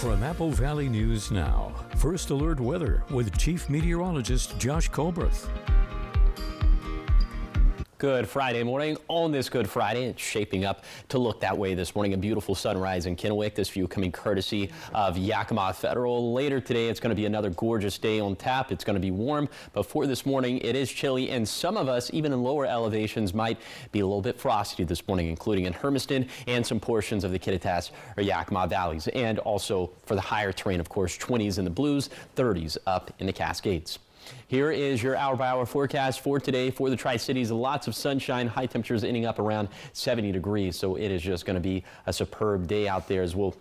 From Apple Valley News Now, First Alert Weather with Chief Meteorologist Josh Colbreth. Good Friday morning. On this Good Friday, it's shaping up to look that way this morning. A beautiful sunrise in Kennewick. This view coming courtesy of Yakima Federal. Later today, it's going to be another gorgeous day on tap. It's going to be warm, but for this morning, it is chilly, and some of us, even in lower elevations, might be a little bit frosty this morning, including in Hermiston and some portions of the Kittitas or Yakima valleys. And also for the higher terrain, of course, 20s in the Blues, 30s up in the Cascades. Here is your hour-by-hour forecast for today for the Tri-Cities. Lots of sunshine, high temperatures ending up around 70 degrees. So it is just going to be a superb day out there as we'll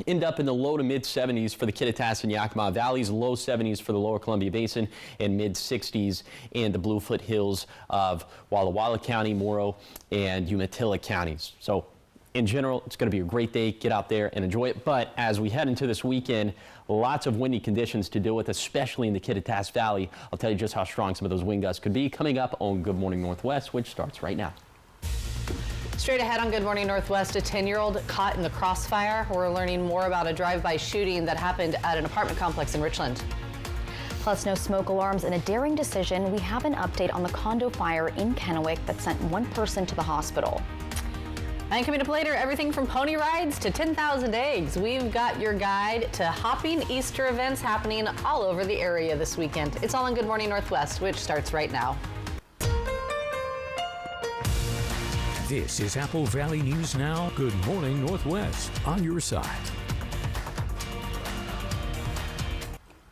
end up in the low to mid 70s for the Kittitas and Yakima valleys, low 70s for the lower Columbia Basin, and mid 60s in the Bluefoot Hills of Walla Walla County, Morrow, and Umatilla counties. So in general, it's going to be a great day. Get out there and enjoy it. But as we head into this weekend, lots of windy conditions to deal with, especially in the Kittitas Valley. I'll tell you just how strong some of those wind gusts could be coming up on Good Morning Northwest, which starts right now. Straight ahead on Good Morning Northwest, a 10-year-old caught in the crossfire. We're learning more about a drive-by shooting that happened at an apartment complex in Richland. Plus, no smoke alarms and a daring decision. We have an update on the condo fire in Kennewick that sent one person to the hospital. And coming up later, everything from pony rides to 10,000 eggs. We've got your guide to hopping Easter events happening all over the area this weekend. It's all on Good Morning Northwest, which starts right now. This is Apple Valley News Now. Good Morning Northwest on your side.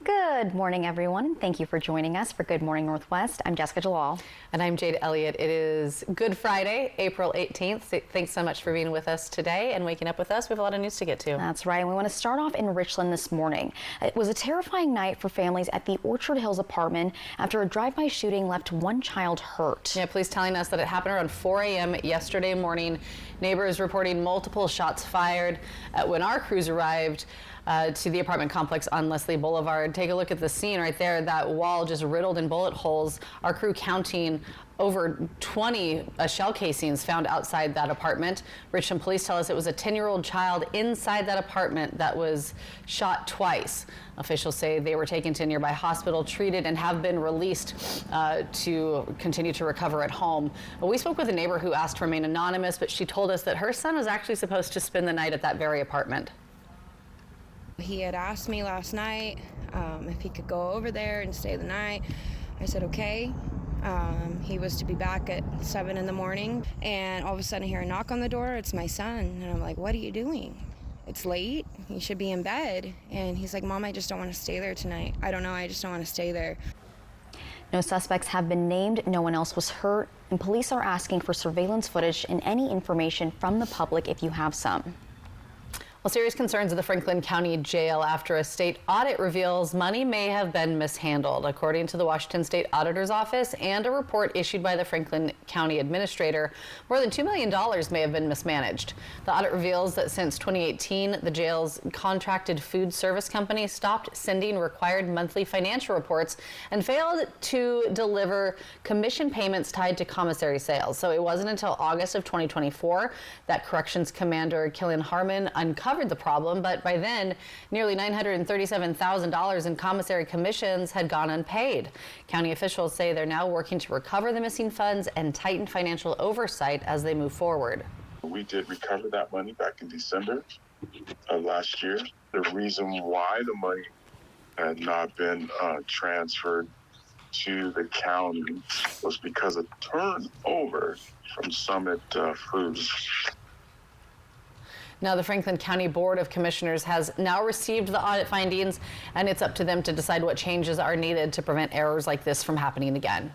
Good morning, everyone. Thank you for joining us for Good Morning Northwest. I'm Jessica Jalal. And I'm Jade Elliott. It is Good Friday, April 18th. Thanks so much for being with us today and waking up with us. We have a lot of news to get to. That's right. We want to start off in Richland this morning. It was a terrifying night for families at the Orchard Hills apartment after a drive-by shooting left one child hurt. Yeah, police telling us that it happened around 4 a.m. yesterday morning. Neighbors reporting multiple shots fired. When our crews arrived to the apartment complex on Leslie Boulevard. Take a look at the scene right there. That wall just riddled in bullet holes. Our crew counting over 20 shell casings found outside that apartment. Richland police tell us it was a 10-year-old child inside that apartment that was shot twice. Officials say they were taken to a nearby hospital, treated, and have been released to continue to recover at home. We spoke with a neighbor who asked to remain anonymous, but she told us that her son was actually supposed to spend the night at that very apartment. He had asked me last night if he could go over there and stay the night. I said, okay. He was to be back at 7 in the morning, and all of a sudden I hear a knock on the door. It's my son, and I'm like, what are you doing? It's late. You should be in bed. And he's like, Mom, I just don't want to stay there tonight. I don't know. I just don't want to stay there. No suspects have been named. No one else was hurt, and police are asking for surveillance footage and any information from the public if you have some. Well, serious concerns at the Franklin County Jail after a state audit reveals money may have been mishandled, according to the Washington State Auditor's Office and a report issued by the Franklin County Administrator. More than $2 million may have been mismanaged. The audit reveals that since 2018, the jail's contracted food service company stopped sending required monthly financial reports and failed to deliver commission payments tied to commissary sales. So it wasn't until August of 2024 that Corrections Commander Killian Harmon uncovered the problem, but by then, nearly $937,000 in commissary commissions had gone unpaid. County officials say they're now working to recover the missing funds and tighten financial oversight as they move forward. We did recover that money back in December of last year. The reason why the money had not been transferred to the county was because of turnover from Summit Foods. Now, the Franklin County Board of Commissioners has now received the audit findings, and it's up to them to decide what changes are needed to prevent errors like this from happening again.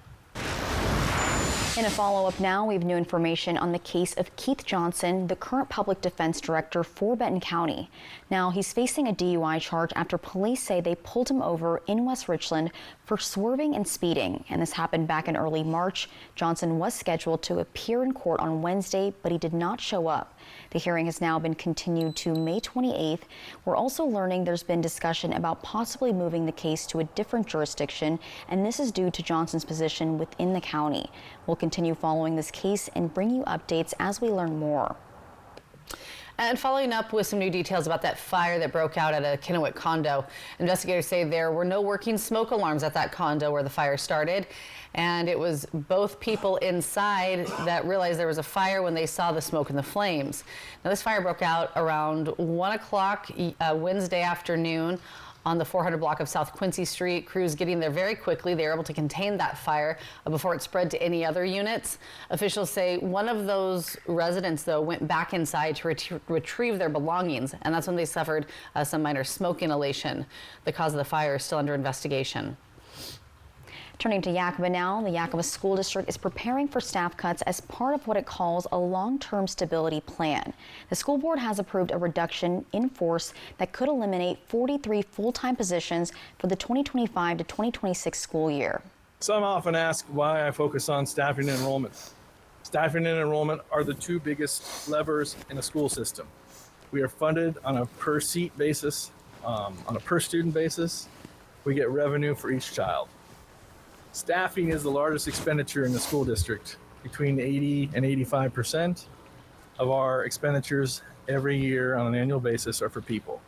In a follow-up now, we have new information on the case of Keith Johnson, the current public defense director for Benton County. Now, he's facing a DUI charge after police say they pulled him over in West Richland for swerving and speeding, and this happened back in early March. Johnson was scheduled to appear in court on Wednesday, but he did not show up. The hearing has now been continued to May 28th. We're also learning there's been discussion about possibly moving the case to a different jurisdiction, and this is due to Johnson's position within the county. We'll continue following this case and bring you updates as we learn more. And following up with some new details about that fire that broke out at a Kennewick condo. Investigators say there were no working smoke alarms at that condo where the fire started. And it was both people inside that realized there was a fire when they saw the smoke and the flames. Now, this fire broke out around 1 o'clock Wednesday afternoon on the 400 block of South Quincy Street. Crews getting there very quickly. They were able to contain that fire before it spread to any other units. Officials say one of those residents, though, went back inside to retrieve their belongings, and that's when they suffered some minor smoke inhalation. The cause of the fire is still under investigation. Turning to Yakima now, the Yakima School District is preparing for staff cuts as part of what it calls a long-term stability plan. The school board has approved a reduction in force that could eliminate 43 full-time positions for the 2025 to 2026 school year. Some often ask why I focus on staffing and enrollment. Staffing and enrollment are the two biggest levers in a school system. We are funded on a per-seat basis, on a per-student basis. We get revenue for each child. Staffing is the largest expenditure in the school district. Between 80 and 85% of our expenditures every year on an annual basis are for people.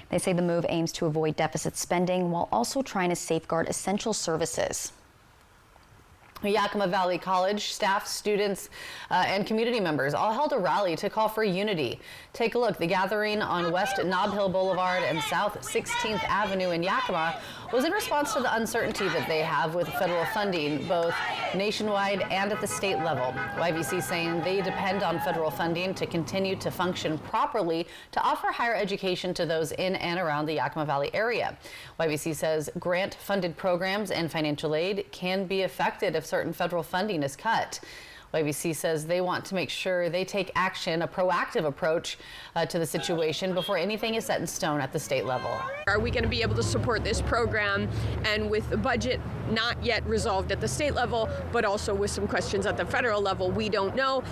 They say the move aims to avoid deficit spending while also trying to safeguard essential services. Yakima Valley College staff, students, and community members all held a rally to call for unity. Take a look. The gathering on West Nob Hill Boulevard and South 16th Avenue in Yakima was in response to the uncertainty that they have with federal funding, both nationwide and at the state level. YVC saying they depend on federal funding to continue to function properly to offer higher education to those in and around the Yakima Valley area. YVC says grant-funded programs and financial aid can be affected if certain federal funding is cut. YVC says they want to make sure they take action, a proactive approach to the situation before anything is set in stone at the state level. Are we going to be able to support this program, and with the budget not yet resolved at the state level, but also with some questions at the federal level, we don't know.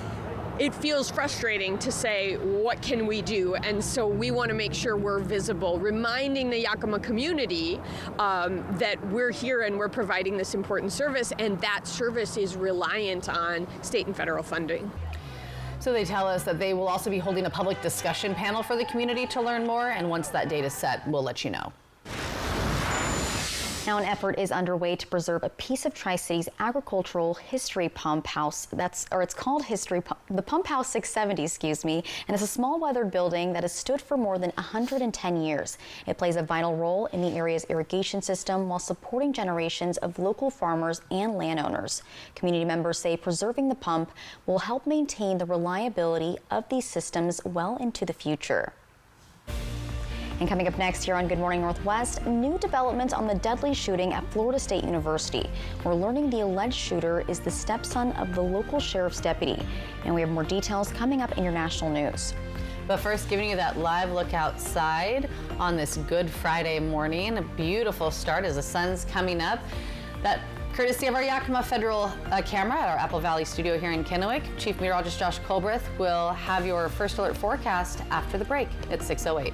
It feels frustrating to say, what can we do? And so we want to make sure we're visible, reminding the Yakima community that we're here and we're providing this important service, and that service is reliant on state and federal funding. So they tell us that they will also be holding a public discussion panel for the community to learn more, and once that date is set, we'll let you know. Now an effort is underway to preserve a piece of Tri-Cities agricultural history pump house. It's called the Pump House 670, and it's a small weathered building that has stood for more than 110 years. It plays a vital role in the area's irrigation system while supporting generations of local farmers and landowners. Community members say preserving the pump will help maintain the reliability of these systems well into the future. And coming up next here on Good Morning Northwest, new developments on the deadly shooting at Florida State University. We're learning the alleged shooter is the stepson of the local sheriff's deputy. And we have more details coming up in your national news. But first, giving you that live look outside on this Good Friday morning. A beautiful start as the sun's coming up. That courtesy of our Yakima Federal camera at our Apple Valley studio here in Kennewick. Chief Meteorologist Josh Colbreth will have your first alert forecast after the break at 6:08.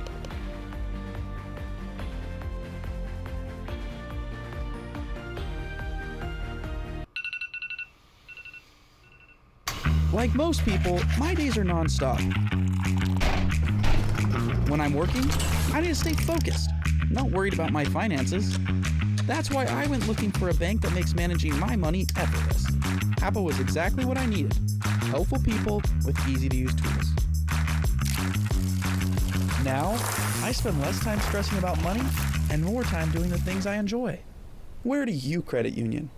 Like most people, my days are non-stop. When I'm working, I need to stay focused, not worried about my finances. That's why I went looking for a bank that makes managing my money effortless. Apple was exactly what I needed. Helpful people with easy-to-use tools. Now, I spend less time stressing about money and more time doing the things I enjoy. Where do you credit union?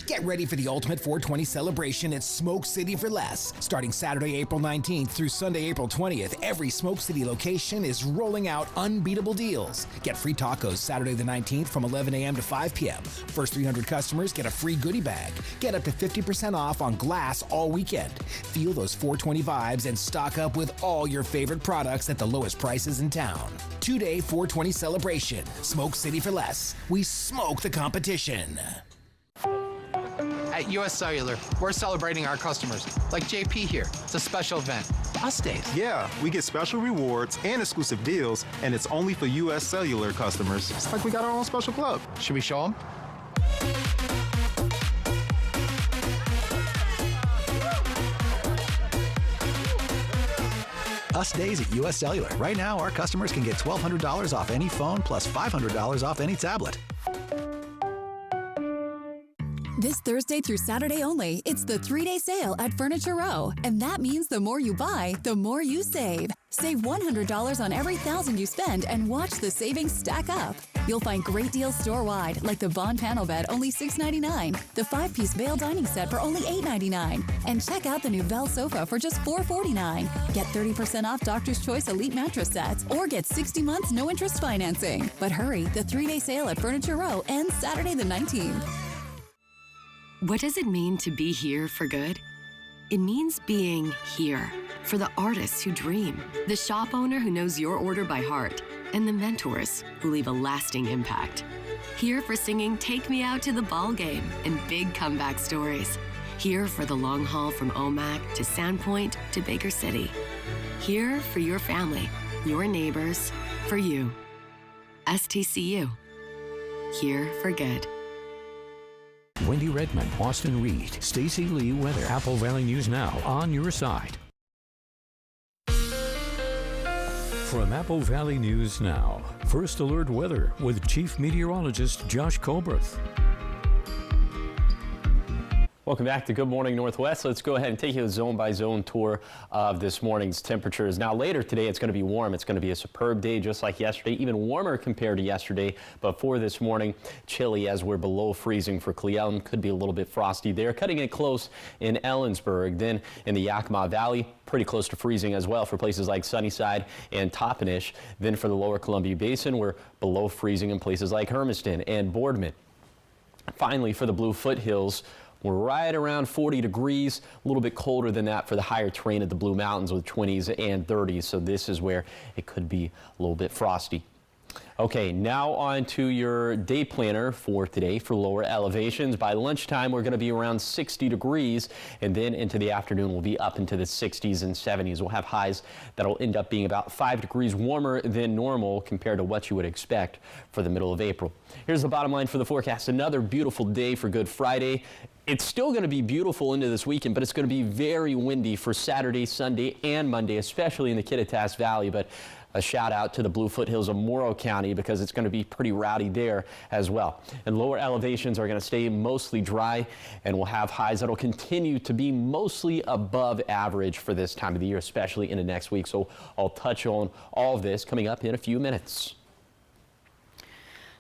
Get ready for the ultimate 420 celebration at Smoke City for Less. Starting Saturday, April 19th through Sunday, April 20th, every Smoke City location is rolling out unbeatable deals. Get free tacos Saturday the 19th from 11 a.m. to 5 p.m. First 300 customers get a free goodie bag. Get up to 50% off on glass all weekend. Feel those 420 vibes and stock up with all your favorite products at the lowest prices in town. 2-day 420 celebration. Smoke City for Less. We smoke the competition. At US Cellular, we're celebrating our customers, like JP here. It's a special event. Us days. Yeah, we get special rewards and exclusive deals, and it's only for US Cellular customers. It's like we got our own special club. Should we show them? plus days at U.S. Cellular. Right now, our customers can get $1,200 off any phone plus $500 off any tablet. This Thursday through Saturday only, it's the 3-day sale at Furniture Row. And that means the more you buy, the more you save. Save $100 on every $1,000 you spend and watch the savings stack up. You'll find great deals store-wide, like the Vaughn panel bed, only $6.99. The 5-piece Vail dining set for only $8.99. And check out the new Vell sofa for just $4.49. Get 30% off Doctor's Choice Elite mattress sets or get 60 months no-interest financing. But hurry, the 3-day sale at Furniture Row ends Saturday the 19th. What does it mean to be here for good? It means being here for the artists who dream, the shop owner who knows your order by heart, and the mentors who leave a lasting impact. Here for singing Take Me Out to the Ball Game and big comeback stories. Here for the long haul from Omak to Sandpoint to Baker City. Here for your family, your neighbors, for you. STCU. Here for good. Wendy Redmond, Austin Reed, Stacey Lee weather. Apple Valley News Now on your side. From Apple Valley News Now, First Alert Weather with Chief Meteorologist Josh Colberth. Welcome back to Good Morning Northwest. Let's go ahead and take you a zone-by-zone tour of this morning's temperatures. Now, later today, it's going to be warm. It's going to be a superb day, just like yesterday, even warmer compared to yesterday. But for this morning, chilly as we're below freezing for Cle Elum. Could be a little bit frosty there. Cutting it close in Ellensburg. Then in the Yakima Valley, pretty close to freezing as well for places like Sunnyside and Toppenish. Then for the lower Columbia Basin, we're below freezing in places like Hermiston and Boardman. Finally, for the Blue Foothills, we're right around 40 degrees, a little bit colder than that for the higher terrain of the Blue Mountains with 20s and 30s. So this is where it could be a little bit frosty. Okay, now on to your day planner for today for lower elevations. By lunchtime, we're going to be around 60 degrees, and then into the afternoon, we'll be up into the 60s and 70s. We'll have highs that'll end up being about 5 degrees warmer than normal compared to what you would expect for the middle of April. Here's the bottom line for the forecast. Another beautiful day for Good Friday. It's still going to be beautiful into this weekend, but it's going to be very windy for Saturday, Sunday, and Monday, especially in the Kittitas Valley. But a shout out to the Blue Foothills of Morrow County because it's going to be pretty rowdy there as well. And lower elevations are going to stay mostly dry, and we'll have highs that will continue to be mostly above average for this time of the year, especially into next week. So I'll touch on all of this coming up in a few minutes.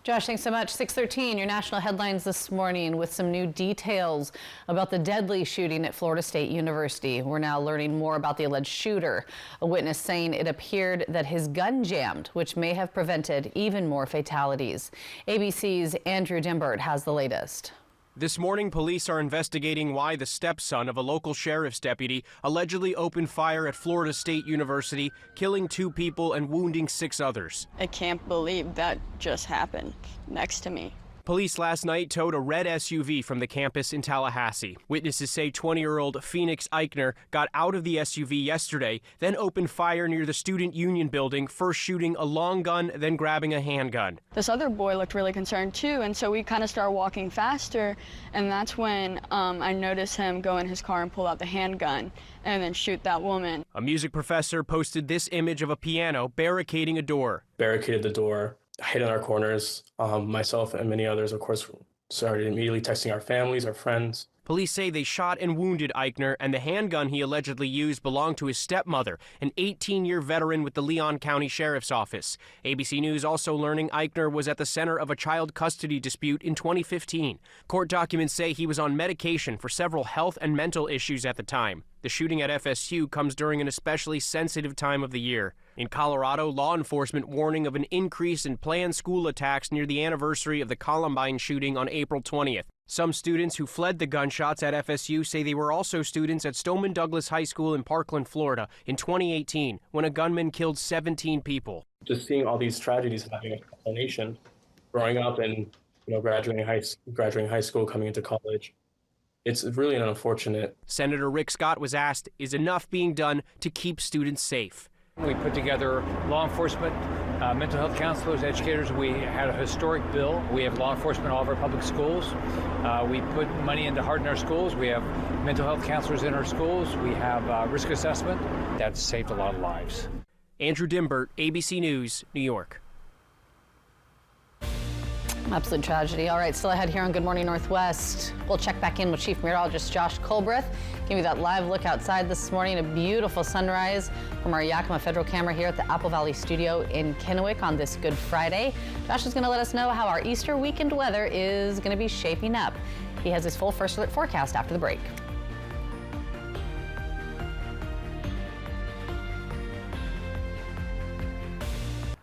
Josh, thanks so much. 6:13, your national headlines this morning with some new details about the deadly shooting at Florida State University. We're now learning more about the alleged shooter. A witness saying it appeared that his gun jammed, which may have prevented even more fatalities. ABC's Andrew Dimbert has the latest. This morning, police are investigating why the stepson of a local sheriff's deputy allegedly opened fire at Florida State University, killing 2 people and wounding 6 others. I can't believe that just happened next to me. Police last night towed a red SUV from the campus in Tallahassee. Witnesses say 20-year-old Phoenix Eichner got out of the SUV yesterday, then opened fire near the Student Union building, first shooting a long gun, then grabbing a handgun. This other boy looked really concerned too, and so we kind of started walking faster, and that's when I noticed him go in his car and pull out the handgun and then shoot that woman. A music professor posted this image of a piano barricading a door. Barricaded the door, hid in our corners. Myself and many others, of course, started immediately texting our families, our friends. Police say they shot and wounded Eichner, and the handgun he allegedly used belonged to his stepmother, an 18-year veteran with the Leon County Sheriff's Office. ABC News also learning Eichner was at the center of a child custody dispute in 2015. Court documents say he was on medication for several health and mental issues at the time. The shooting at FSU comes during an especially sensitive time of the year. In Colorado, law enforcement warning of an increase in planned school attacks near the anniversary of the Columbine shooting on April 20th. Some students who fled the gunshots at FSU say they were also students at Stoneman Douglas High School in Parkland, Florida in 2018 when a gunman killed 17 people. Just seeing all these tragedies and having an explanation, growing up and graduating high school, coming into college, it's really unfortunate. Senator Rick Scott was asked, is enough being done to keep students safe? We put together law enforcement mental health counselors, educators. We had a historic bill. We have law enforcement in all of our public schools. We put money into harden our schools. We have mental health counselors in our schools. We have risk assessment. That's saved a lot of lives. Andrew Dimbert, ABC News, New York. Absolute tragedy. All right, still ahead here on Good Morning Northwest. We'll check back in with Chief Meteorologist Josh Colbreth. Give you that live look outside this morning. A beautiful sunrise from our Yakima Federal camera here at the Apple Valley Studio in Kennewick on this Good Friday. Josh is going to let us know how our Easter weekend weather is going to be shaping up. He has his full first alert forecast after the break.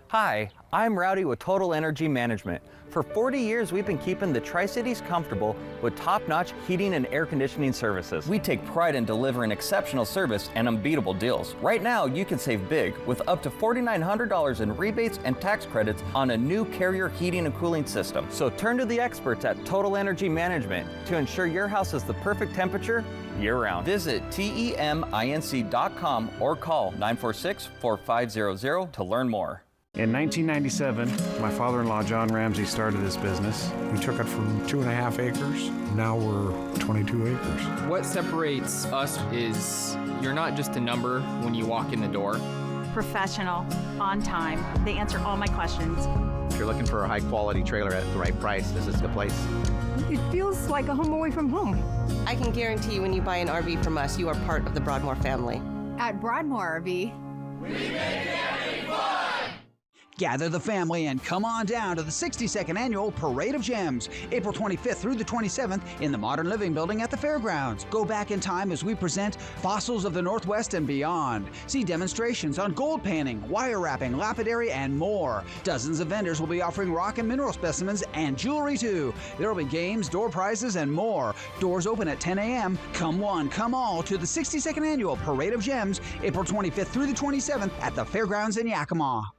Hi, I'm Rowdy with Total Energy Management. For 40 years, we've been keeping the Tri-Cities comfortable with top-notch heating and air conditioning services. We take pride in delivering exceptional service and unbeatable deals. Right now, you can save big with up to $4,900 in rebates and tax credits on a new Carrier heating and cooling system. So turn to the experts at Total Energy Management to ensure your house is the perfect temperature year-round. Visit TEMINC.com or call 946-4500 to learn more. In 1997, my father-in-law, John Ramsey, started this business. We took it from 2.5 acres. Now we're 22 acres. What separates us is you're not just a number when you walk in the door. Professional, on time. They answer all my questions. If you're looking for a high-quality trailer at the right price, this is the place. It feels like a home away from home. I can guarantee when you buy an RV from us, you are part of the Broadmoor family. At Broadmoor RV, we make camping fun! Gather the family and come on down to the 62nd Annual Parade of Gems, April 25th through the 27th in the Modern Living Building at the Fairgrounds. Go back in time as we present fossils of the Northwest and beyond. See demonstrations on gold panning, wire wrapping, lapidary, and more. Dozens of vendors will be offering rock and mineral specimens and jewelry too. There will be games, door prizes, and more. Doors open at 10 a.m. Come one, come all to the 62nd Annual Parade of Gems, April 25th through the 27th at the Fairgrounds in Yakima.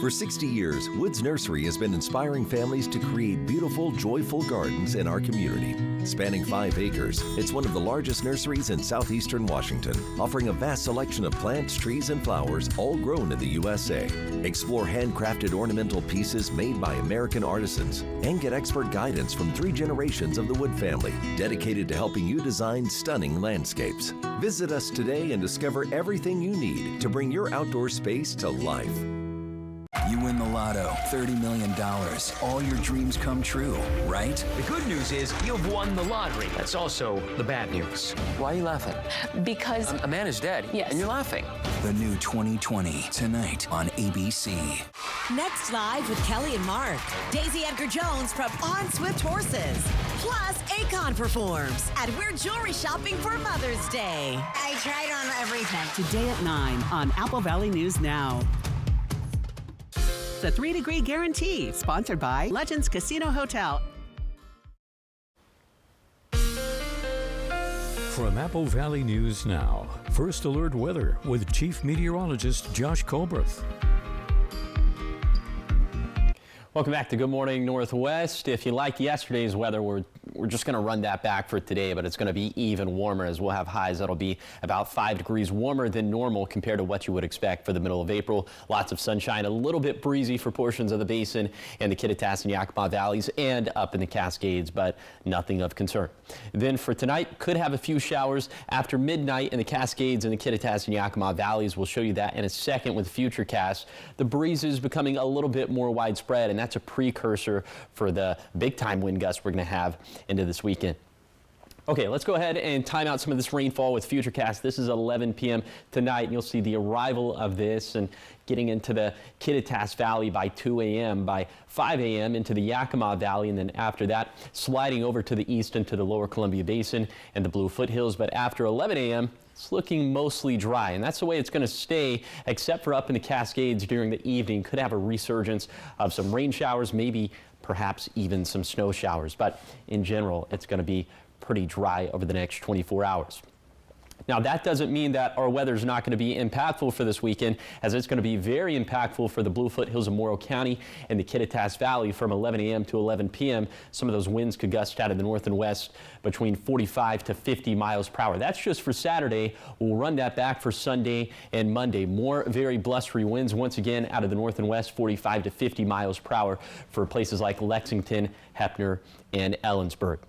For 60 years, Woods Nursery has been inspiring families to create beautiful, joyful gardens in our community. Spanning 5 acres, it's one of the largest nurseries in southeastern Washington, offering a vast selection of plants, trees, and flowers, all grown in the USA. Explore handcrafted ornamental pieces made by American artisans, and get expert guidance from 3 generations of the Wood family, dedicated to helping you design stunning landscapes. Visit us today and discover everything you need to bring your outdoor space to life. You win the lotto, $30 million. All your dreams come true, right? The good news is you've won the lottery. That's also the bad news. Why are you laughing? Because a man is dead, yes. And you're laughing. The new 2020, tonight on ABC. Next live with Kelly and Mark. Daisy Edgar-Jones from On Swift Horses. Plus, Akon performs. And we're jewelry shopping for Mother's Day. I tried on everything. Today at 9 on Apple Valley News Now. The 3-Degree Guarantee, sponsored by Legends Casino Hotel. From Apple Valley News Now, First Alert Weather with Chief Meteorologist Josh Colbreth. Welcome back to Good Morning Northwest. If you like yesterday's weather, we're just going to run that back for today, but it's going to be even warmer as we'll have highs that'll be about 5 degrees warmer than normal compared to what you would expect for the middle of April. Lots of sunshine, a little bit breezy for portions of the basin and the Kittitas and Yakima valleys and up in the Cascades, but nothing of concern. Then for tonight, could have a few showers after midnight in the Cascades and the Kittitas and Yakima valleys. We'll show you that in a second with Futurecast. The breeze is becoming a little bit more widespread, and that's a precursor for the big time wind gusts we're going to have into this weekend. Okay, let's go ahead and time out some of this rainfall with Futurecast. This is 11 p.m. tonight, and you'll see the arrival of this and getting into the Kittitas Valley by 2 a.m., by 5 a.m. into the Yakima Valley, and then after that, sliding over to the east into the lower Columbia Basin and the Blue Foothills. But after 11 a.m., it's looking mostly dry, and that's the way it's going to stay, except for up in the Cascades during the evening. Could have a resurgence of some rain showers, maybe perhaps even some snow showers. But in general, it's going to be pretty dry over the next 24 hours. Now, that doesn't mean that our weather is not going to be impactful for this weekend, as it's going to be very impactful for the Bluefoot Hills of Morrow County and the Kittitas Valley from 11 a.m. to 11 p.m. Some of those winds could gust out of the north and west between 45 to 50 miles per hour. That's just for Saturday. We'll run that back for Sunday and Monday. More very blustery winds once again out of the north and west, 45 to 50 miles per hour for places like Lexington, Heppner, and Ellensburg.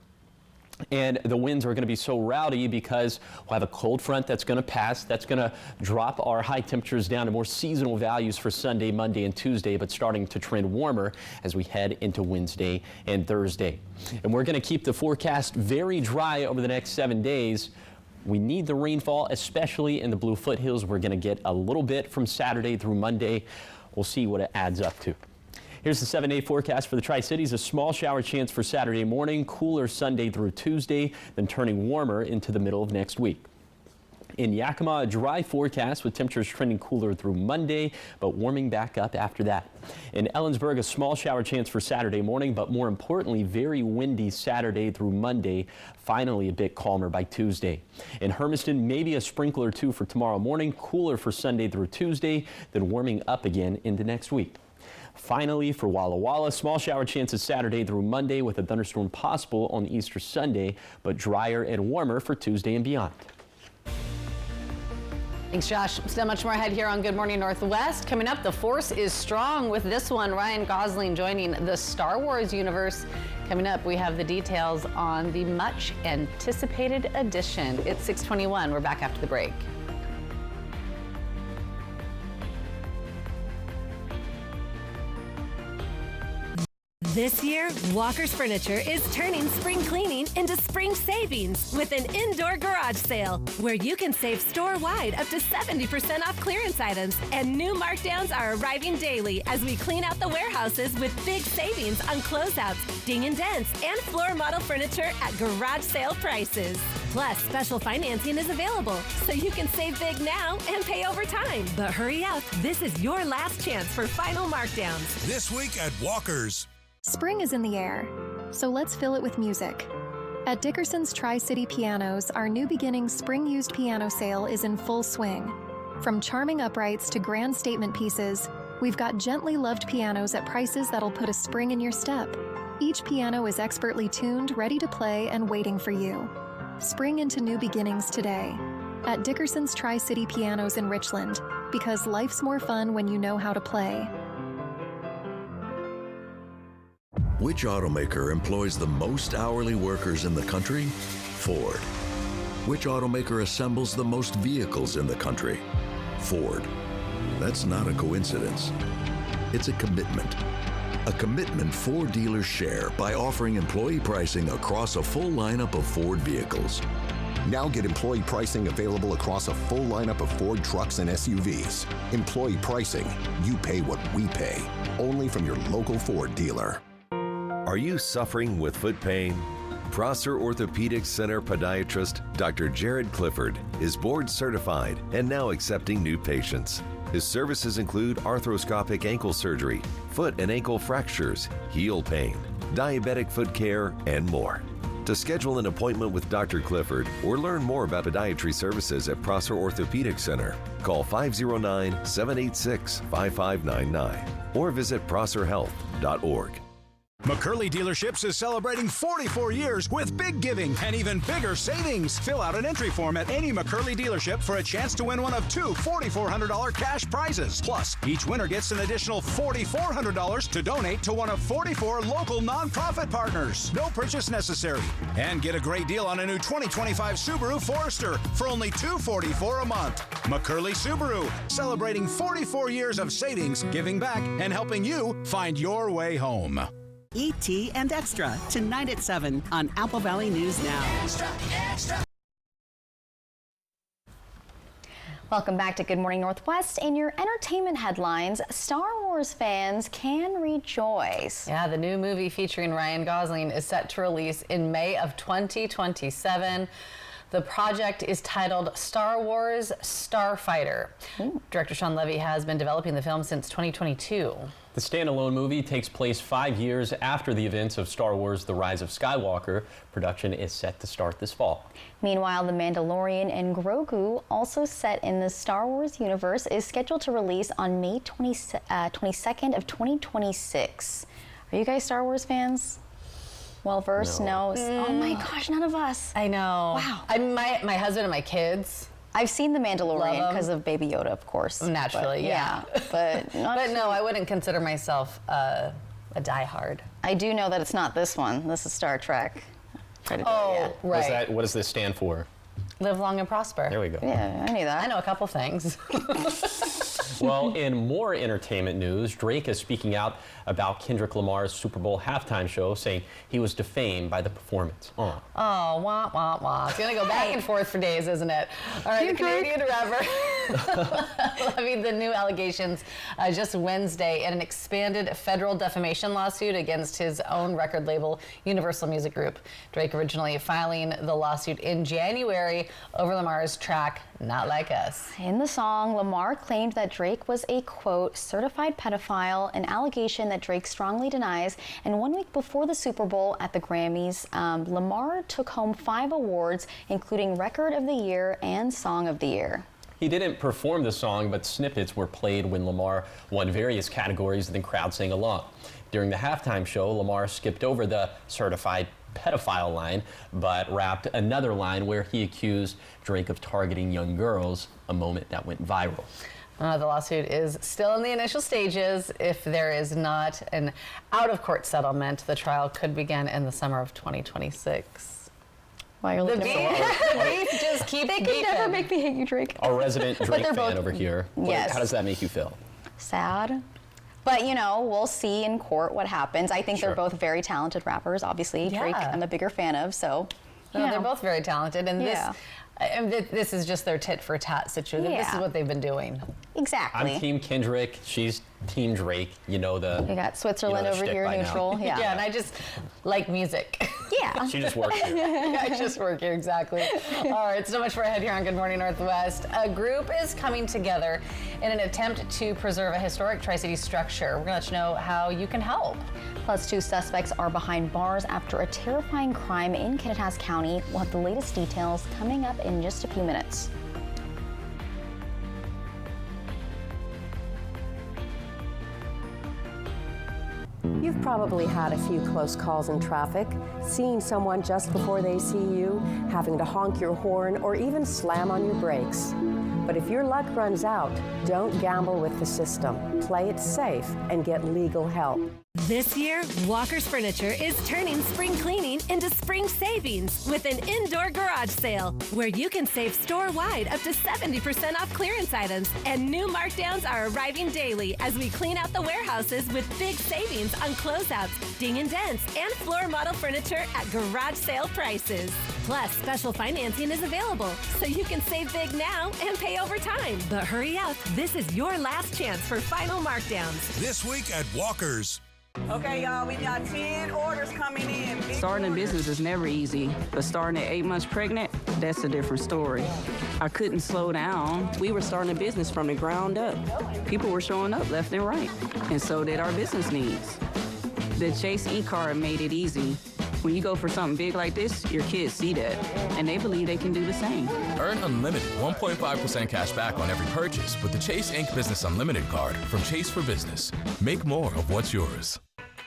And the winds are going to be so rowdy because we'll have a cold front that's going to pass. That's going to drop our high temperatures down to more seasonal values for Sunday, Monday, and Tuesday, but starting to trend warmer as we head into Wednesday and Thursday. And we're going to keep the forecast very dry over the next 7 days. We need the rainfall, especially in the Bluefoot Hills. We're going to get a little bit from Saturday through Monday. We'll see what it adds up to. Here's the 7-day forecast for the Tri-Cities. A small shower chance for Saturday morning, cooler Sunday through Tuesday, then turning warmer into the middle of next week. In Yakima, a dry forecast with temperatures trending cooler through Monday, but warming back up after that. In Ellensburg, a small shower chance for Saturday morning, but more importantly, very windy Saturday through Monday. Finally, a bit calmer by Tuesday. In Hermiston, maybe a sprinkle or two for tomorrow morning, cooler for Sunday through Tuesday, then warming up again into next week. Finally, for Walla Walla, small shower chances Saturday through Monday with a thunderstorm possible on Easter Sunday, but drier and warmer for Tuesday and beyond. Thanks, Josh. Still much more ahead here on Good Morning Northwest. Coming up, the force is strong with this one. Ryan Gosling joining the Star Wars universe. Coming up, we have the details on the much anticipated edition. It's 6:21. We're back after the break. This year, Walker's Furniture is turning spring cleaning into spring savings with an indoor garage sale where you can save store-wide up to 70% off clearance items, and new markdowns are arriving daily as we clean out the warehouses with big savings on closeouts, ding and dents, and floor model furniture at garage sale prices. Plus, special financing is available, so you can save big now and pay over time. But hurry up, this is your last chance for final markdowns. This week at Walker's. Spring is in the air, so let's fill it with music. At Dickerson's Tri-City Pianos, our New Beginnings Spring Used Piano Sale is in full swing. From charming uprights to grand statement pieces, we've got gently loved pianos at prices that'll put a spring in your step. Each piano is expertly tuned, ready to play, and waiting for you. Spring into new beginnings today at Dickerson's Tri-City Pianos in Richland, because life's more fun when you know how to play. Which automaker employs the most hourly workers in the country? Ford. Which automaker assembles the most vehicles in the country? Ford. That's not a coincidence. It's a commitment. A commitment Ford dealers share by offering employee pricing across a full lineup of Ford vehicles. Now get employee pricing available across a full lineup of Ford trucks and SUVs. Employee pricing. You pay what we pay. Only from your local Ford dealer. Are you suffering with foot pain? Prosser Orthopedic Center podiatrist Dr. Jared Clifford is board certified and now accepting new patients. His services include arthroscopic ankle surgery, foot and ankle fractures, heel pain, diabetic foot care, and more. To schedule an appointment with Dr. Clifford or learn more about podiatry services at Prosser Orthopedic Center, call 509-786-5599 or visit prosserhealth.org. McCurley Dealerships is celebrating 44 years with big giving and even bigger savings. Fill out an entry form at any McCurley dealership for a chance to win one of two $4,400 cash prizes. Plus, each winner gets an additional $4,400 to donate to one of 44 local nonprofit partners. No purchase necessary. And get a great deal on a new 2025 Subaru Forester for only $244 a month. McCurley Subaru, celebrating 44 years of savings, giving back, and helping you find your way home. E.T. and Extra, tonight at 7 on Apple Valley News Now. Extra, extra. Welcome back to Good Morning Northwest. In your entertainment headlines, Star Wars fans can rejoice. Yeah, the new movie featuring Ryan Gosling is set to release in May of 2027. The project is titled Star Wars Starfighter. Director Sean Levy has been developing the film since 2022. The standalone movie takes place 5 years after the events of Star Wars The Rise of Skywalker. Production is set to start this fall. Meanwhile, The Mandalorian and Grogu, also set in the Star Wars universe, is scheduled to release on May 22nd of 2026. Are you guys Star Wars fans? Well versed? No. Oh my gosh, none of us. I know. Wow. My husband and my kids. I've seen The Mandalorian because of Baby Yoda, of course. Naturally, but, yeah. But no, I wouldn't consider myself a diehard. I do know that it's not this one. This is Star Trek. Right. What does this stand for? Live long and prosper. There we go. Yeah, I knew that. I know a couple things. Well, in more entertainment news, Drake is speaking out about Kendrick Lamar's Super Bowl halftime show, saying he was defamed by the performance. Oh, wah, wah, wah. It's going to go back and forth for days, isn't it? All right, the Canadian rapper levied the new allegations just Wednesday in an expanded federal defamation lawsuit against his own record label, Universal Music Group. Drake originally filing the lawsuit in January over Lamar's track, Not Like Us. In the song, Lamar claimed that Drake was a, quote, certified pedophile, an allegation that Drake strongly denies. And 1 week before the Super Bowl at the Grammys, Lamar took home 5 awards, including Record of the Year and Song of the Year. He didn't perform the song, but snippets were played when Lamar won various categories and the crowd sang along. During the halftime show, Lamar skipped over the certified pedophile line, but rapped another line where he accused Drake of targeting young girls, a moment that went viral. The lawsuit is still in the initial stages. If there is not an out-of-court settlement, the trial could begin in the summer of 2026. Why you're looking the beef just keeps They could never make me hate you, Drake. Our resident Drake fan over here. Yes. How does that make you feel? Sad. But, you know, we'll see in court what happens. I think they're both very talented rappers, obviously. Yeah. Drake, I'm a bigger fan of, so. No, they're both very talented, and this is just their tit-for-tat situation. This is what they've been doing. Exactly. I'm Team Kendrick. She's Team Drake. You know the. You got Switzerland over here, neutral. Yeah. Yeah, and I just like music. Yeah. She just works here. I just work here, exactly. All right, so much for ahead here on Good Morning Northwest. A group is coming together in an attempt to preserve a historic Tri-City structure. We're going to let you know how you can help. Plus, 2 suspects are behind bars after a terrifying crime in Kittitas County. We'll have the latest details coming up in just a few minutes. You've probably had a few close calls in traffic, seeing someone just before they see you, having to honk your horn, or even slam on your brakes. But if your luck runs out, don't gamble with the system. Play it safe and get legal help. This year, Walker's Furniture is turning spring cleaning into spring savings with an indoor garage sale where you can save store-wide up to 70% off clearance items. And new markdowns are arriving daily as we clean out the warehouses with big savings on closeouts, ding and dents, and floor model furniture at garage sale prices. Plus, special financing is available, so you can save big now and pay over time. But hurry up, this is your last chance for final markdowns. This week at Walker's. Okay, y'all, we got 10 orders coming in. Starting a business is never easy, but starting at 8 months pregnant, that's a different story. I couldn't slow down. We were starting a business from the ground up. People were showing up left and right, and so did our business needs. The Chase e-card made it easy. When you go for something big like this, your kids see that, and they believe they can do the same. Earn unlimited 1.5% cash back on every purchase with the Chase Inc. Business Unlimited card from Chase for Business. Make more of what's yours.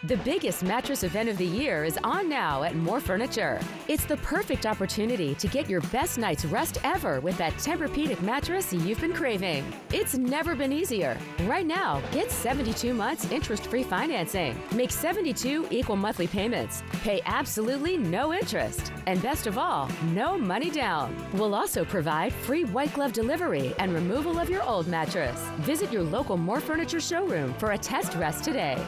The biggest mattress event of the year is on now at More Furniture. It's the perfect opportunity to get your best night's rest ever with that Tempur-Pedic mattress you've been craving. It's never been easier. Right now, get 72 months interest-free financing. Make 72 equal monthly payments. Pay absolutely no interest. And best of all, no money down. We'll also provide free white glove delivery and removal of your old mattress. Visit your local More Furniture showroom for a test rest today.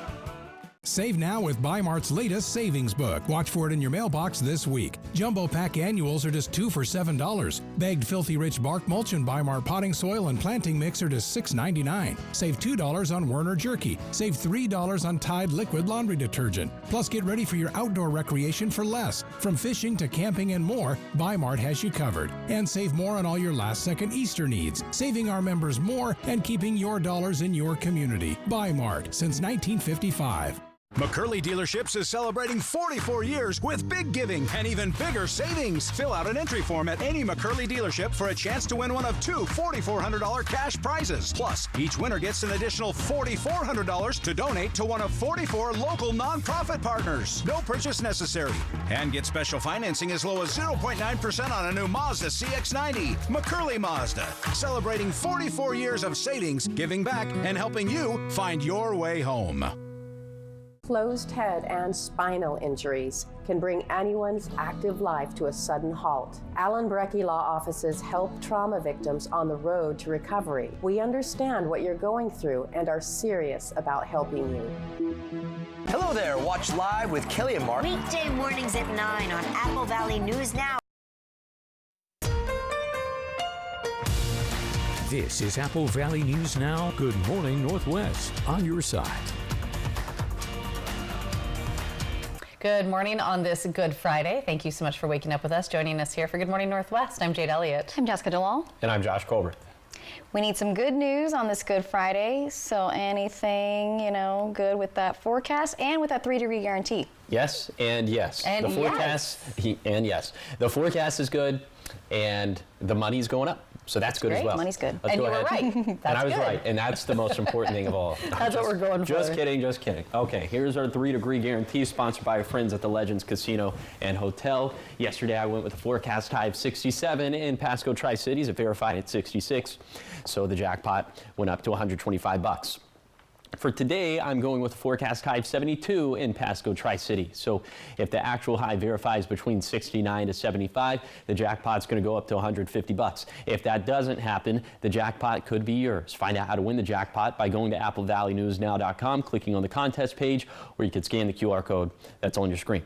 Save now with Bi-Mart's latest savings book. Watch for it in your mailbox this week. Jumbo Pack annuals are just 2 for $7. Bagged Filthy Rich Bark Mulch and Bi-Mart potting soil and planting mix are just $6.99. Save $2 on Werner Jerky. Save $3 on Tide liquid laundry detergent. Plus, get ready for your outdoor recreation for less. From fishing to camping and more, Bi-Mart has you covered. And save more on all your last-second Easter needs. Saving our members more and keeping your dollars in your community. Bi-Mart since 1955. McCurley Dealerships is celebrating 44 years with big giving and even bigger savings. Fill out an entry form at any McCurley dealership for a chance to win one of 2 $4,400 cash prizes. Plus, each winner gets an additional $4,400 to donate to one of 44 local nonprofit partners. No purchase necessary. And get special financing as low as 0.9% on a new Mazda CX-90. McCurley Mazda, celebrating 44 years of savings, giving back, and helping you find your way home. Closed head and spinal injuries can bring anyone's active life to a sudden halt. Allen Brecky Law Offices help trauma victims on the road to recovery. We understand what you're going through and are serious about helping you. Hello there. Watch Live with Kelly and Mark. Weekday mornings at 9 on Apple Valley News Now. This is Apple Valley News Now. Good morning, Northwest. On your side. Good morning on this Good Friday. Thank you so much for waking up with us. Joining us here for Good Morning Northwest, I'm Jade Elliott. I'm Jessica DeLal. And I'm Josh Colbert. We need some good news on this Good Friday. So anything, good with that forecast and with that 3-degree guarantee. Yes, and yes. And the forecast, and yes. The forecast is good, and the money's going up. So that's good Great. As well. Money's good. Let's and go you ahead. were right. And I was good. right. And that's the most important thing of all. That's what we're going for. Just kidding, just kidding. Okay, here's our 3-degree guarantee sponsored by our friends at the Legends Casino and Hotel. Yesterday I went with a forecast high of 67 in Pasco Tri-Cities. It verified at 66. So the jackpot went up to $125. For today, I'm going with a forecast high of 72 in Pasco Tri-City. So if the actual high verifies between 69 to 75, the jackpot's going to go up to $150. If that doesn't happen, the jackpot could be yours. Find out how to win the jackpot by going to applevalleynewsnow.com, clicking on the contest page, or you can scan the QR code that's on your screen.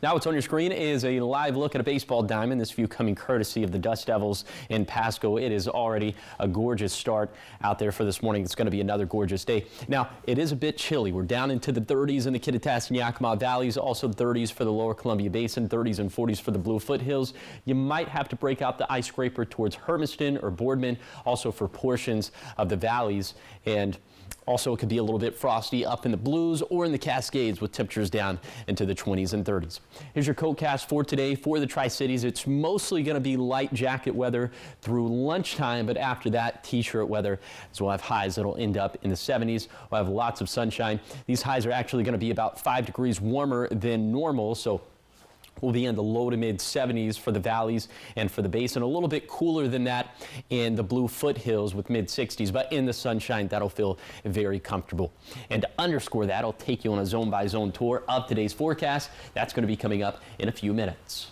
Now what's on your screen is a live look at a baseball diamond. This view coming courtesy of the Dust Devils in Pasco. It is already a gorgeous start out there for this morning. It's going to be another gorgeous day. Now, it is a bit chilly. We're down into the 30s in the Kittitas and Yakima Valleys, also 30s for the lower Columbia Basin, 30s and 40s for the Blue Foothills. You might have to break out the ice scraper towards Hermiston or Boardman, also for portions of the valleys. And also, it could be a little bit frosty up in the Blues or in the Cascades with temperatures down into the 20s and 30s. Here's your coatcast for today for the Tri-Cities. It's mostly going to be light jacket weather through lunchtime, but after that, t-shirt weather. So we'll have highs that'll end up in the 70s. We'll have lots of sunshine. These highs are actually going to be about 5 degrees warmer than normal, so we'll be in the low to mid 70s for the valleys and for the basin. A little bit cooler than that in the Blue Foothills with mid 60s, but in the sunshine, that'll feel very comfortable. And to underscore that, I'll take you on a zone by zone tour of today's forecast. That's going to be coming up in a few minutes.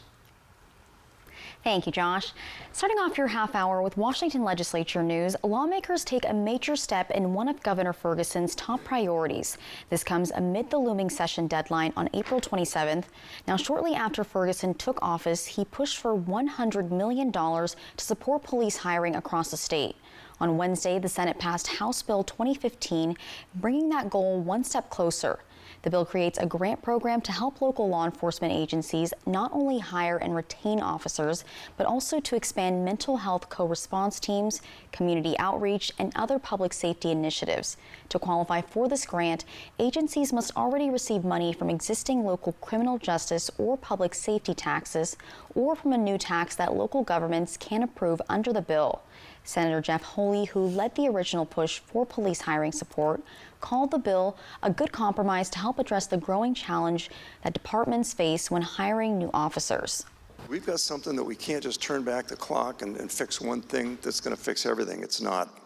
Thank you, Josh. Starting off your half hour with Washington legislature news, lawmakers take a major step in one of Governor Ferguson's top priorities. This comes amid the looming session deadline on April 27th. Now, shortly after Ferguson took office, he pushed for $100 million to support police hiring across the state. On Wednesday, the Senate passed House Bill 2015, bringing that goal one step closer. The bill creates a grant program to help local law enforcement agencies not only hire and retain officers, but also to expand mental health co-response teams, community outreach, and other public safety initiatives. To qualify for this grant, agencies must already receive money from existing local criminal justice or public safety taxes, or from a new tax that local governments can approve under the bill. Senator Jeff Holy, who led the original push for police hiring support, called the bill a good compromise to help address the growing challenge that departments face when hiring new officers. We've got something that we can't just turn back the clock and fix one thing that's going to fix everything. It's not.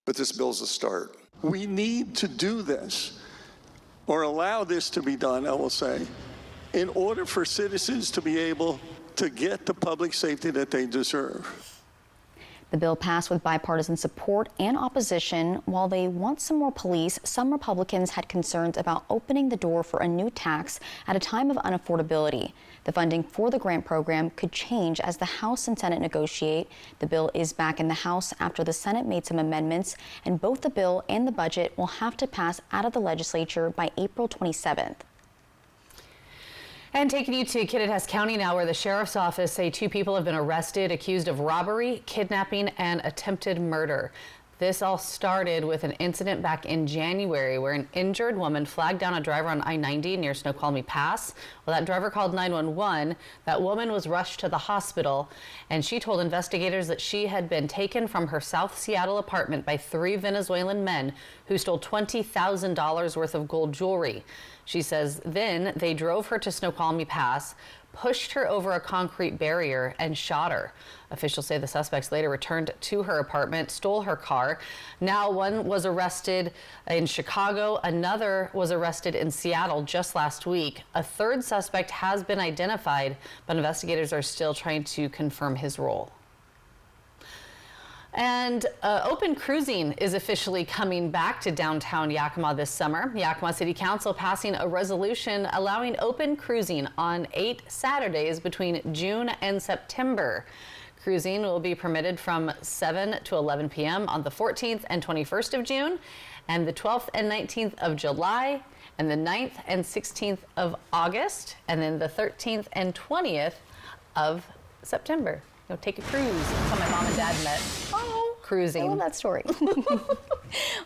But this bill's a start. We need to do this, or allow this to be done, I will say, in order for citizens to be able to get the public safety that they deserve. The bill passed with bipartisan support and opposition. While they want some more police, some Republicans had concerns about opening the door for a new tax at a time of unaffordability. The funding for the grant program could change as the House and Senate negotiate. The bill is back in the House after the Senate made some amendments, and both the bill and the budget will have to pass out of the legislature by April 27th. And taking you to Kittitas County now, where the sheriff's office say 2 people have been arrested accused of robbery, kidnapping, and attempted murder. This all started with an incident back in January where an injured woman flagged down a driver on I-90 near Snoqualmie Pass. Well, that driver called 911. That woman was rushed to the hospital, and she told investigators that she had been taken from her South Seattle apartment by 3 Venezuelan men who stole $20,000 worth of gold jewelry. She says then they drove her to Snoqualmie Pass, pushed her over a concrete barrier, and shot her. Officials say the suspects later returned to her apartment, stole her car. Now one was arrested in Chicago. Another was arrested in Seattle just last week. A third suspect has been identified, but investigators are still trying to confirm his role. And open cruising is officially coming back to downtown Yakima this summer. Yakima City Council passing a resolution allowing open cruising on 8 Saturdays between June and September. Cruising will be permitted from 7 to 11 p.m. on the 14th and 21st of June, and the 12th and 19th of July, and the 9th and 16th of August, and then the 13th and 20th of September. Go take a cruise. That's how my mom and dad met. Oh, cruising. I love that story.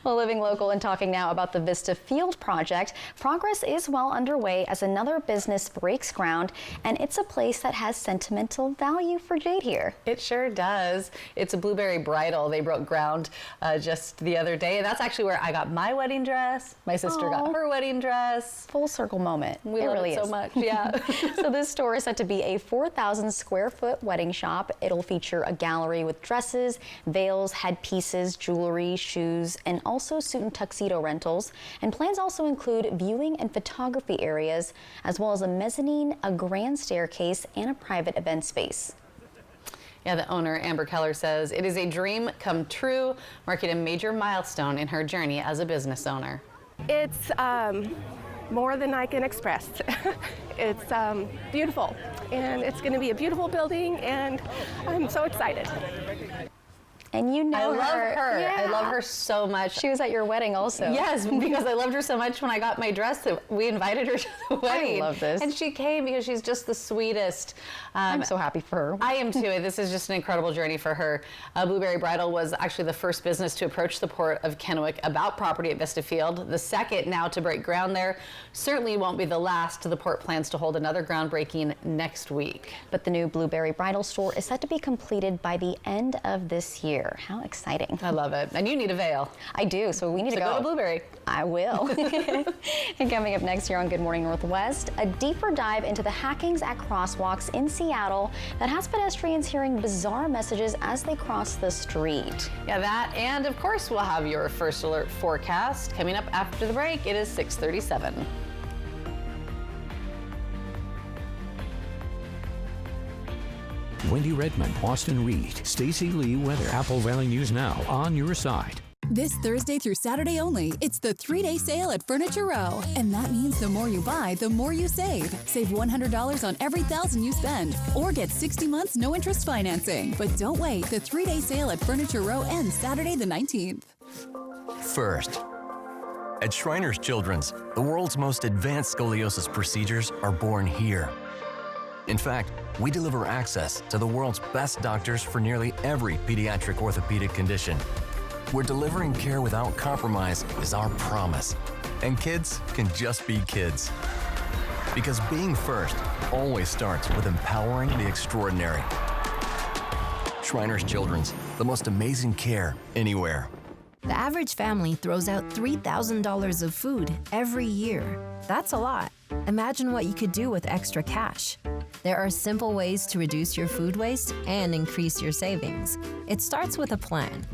Well, living local and talking now about the Vista Field project, progress is well underway as another business breaks ground, and it's a place that has sentimental value for Jade here. It sure does. It's a Blueberry Bridal. They broke ground just the other day, and that's actually where I got my wedding dress. My sister got her wedding dress. Full circle moment. We love really it so much. Yeah. So this store is set to be a 4,000 square foot wedding shop. It'll feature a gallery with dresses, veils, headpieces, jewelry, shoes, and also suit and tuxedo rentals. And plans also include viewing and photography areas, as well as a mezzanine, a grand staircase, and a private event space. Yeah, the owner, Amber Keller, says it is a dream come true, marking a major milestone in her journey as a business owner. It's more than I can express. It's beautiful, and it's going to be a beautiful building, and I'm so excited. And you know I love her. Yeah. I love her so much. She was at your wedding also. Yes, because I loved her so much when I got my dress that we invited her to the wedding. I love this. And she came because she's just the sweetest. I'm so happy for her. I am too. This is just an incredible journey for her. Blueberry Bridal was actually the first business to approach the Port of Kennewick about property at Vista Field. The second now to break ground there. Certainly won't be the last. The Port plans to hold another groundbreaking next week. But the new Blueberry Bridal store is set to be completed by the end of this year. How exciting. I love it. And you need a veil. I do, so we need to go to Blueberry. I will. And coming up next year on Good Morning Northwest, a deeper dive into the hackings at crosswalks in Seattle that has pedestrians hearing bizarre messages as they cross the street. Yeah, that, and of course we'll have your First Alert forecast coming up after the break. It is 6:37. Wendy Redmond, Austin Reed, Stacy Lee weather. Apple Valley News Now on your side. This Thursday through Saturday only, it's the 3-day sale at Furniture Row. And that means the more you buy, the more you save. Save $100 on every $1,000 you spend. Or get 60 months no interest financing. But don't wait, the 3-day sale at Furniture Row ends Saturday the 19th. First. At Shriners Children's, the world's most advanced scoliosis procedures are born here. In fact, we deliver access to the world's best doctors for nearly every pediatric orthopedic condition. Where delivering care without compromise is our promise. And kids can just be kids. Because being first always starts with empowering the extraordinary. Shriners Children's, the most amazing care anywhere. The average family throws out $3,000 of food every year. That's a lot. Imagine what you could do with extra cash. There are simple ways to reduce your food waste and increase your savings. It starts with a plan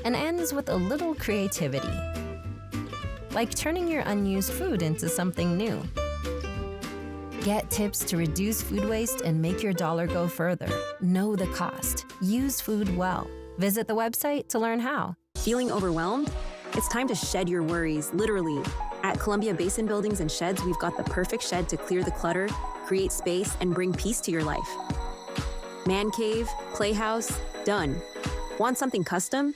and ends with a little creativity. Like turning your unused food into something new. Get tips to reduce food waste and make your dollar go further. Know the cost. Use food well. Visit the website to learn how. Feeling overwhelmed? It's time to shed your worries, literally. At Columbia Basin Buildings and Sheds, we've got the perfect shed to clear the clutter, create space, and bring peace to your life. Man cave, playhouse, done. Want something custom?